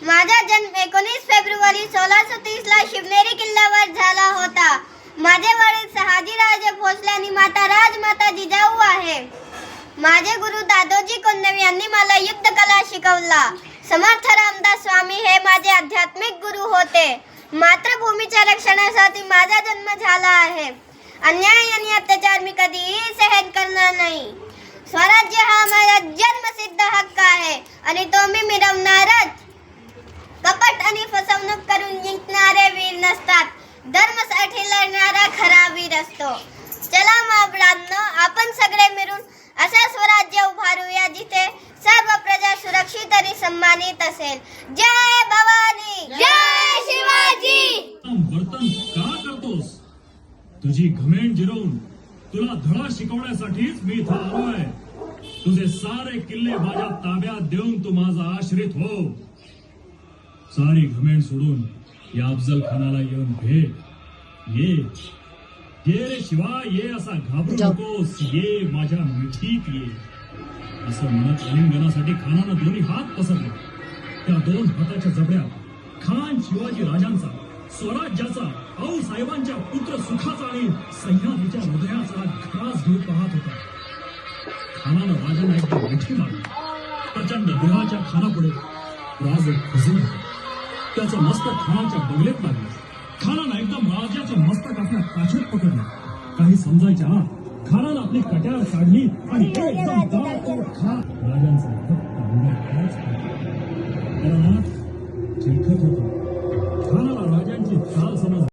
माझा जन्म 19 फेब्रुवारी 1630 ला शिवनेरी किल्ल्यावर झाला होता. माझे वडील शहाजीराजे भोसले आणि माता राजमाता जिजाऊ आहे. माझे गुरु दादोजी कोंडदेव यांनी मला युद्ध कला शिकवला. समर्थ रामदास स्वामी हे माझे आध्यात्मिक गुरु होते. मातृभूमीच्या रक्षणासाठी माझा जन्म झाला आहे. अन्याय आणि अत्याचार मी कधीही सहन करणार नाही. स्वराज्य हा माझा जन्मसिद्ध हक्क आहे आणि तो मी मिळवणारच. कपट आणि फसवणूक करून जिंकणारे वीर नसतात, धर्मासाठी लढणारा खरा वीर असतो. चला मावळांनो, आपण सगळे मिळून असा स्वराज्य उभारूया जिथे सर्व प्रजा सुरक्षित आणि सन्मानित असेल. जय भवानी, जय शिवाजी. वर्तन का करतोस? तुझी घमेंड जिरवून तुला धडा शिकवण्यासाठीच मी इथं आलोय. तुझे सारे किल्ले माझ्या ताब्यात देऊन तू माझा आश्रित हो. सारी घमेंड सोडून या अफजल खानाला येऊन भेट. ये रे शिवा, ये असा घाबरू नकोस. ये माझ्या मिठीत ये. असं म्हणत आलिंगनासाठी खानानं दोन्ही हात पसरले. त्या दोन हाताच्या जबड्यात खान शिवाजी राजांचा, स्वराज्याचा, आऊसाहेबांच्या पुत्र सुखाचा आणि सह्याद्रीच्या हृदयाचा घास घेऊ पाहत होता. खानानं राजांना एकदा मिठी मारली. प्रचंड देहाच्या खानापुढे राज खचला. त्याचं मस्तक खानाच्या बगलेत लागलं. खानानं एकदम राजाचं मस्तक आपल्या काछेत पकडलं. काही समजायच्या आत खानानं आपली कट्यार काढली आणि एकदम ताबडतोब राजांचा फक्त अंगाच चिलखत होता. खानाला राजांची चाल समजली.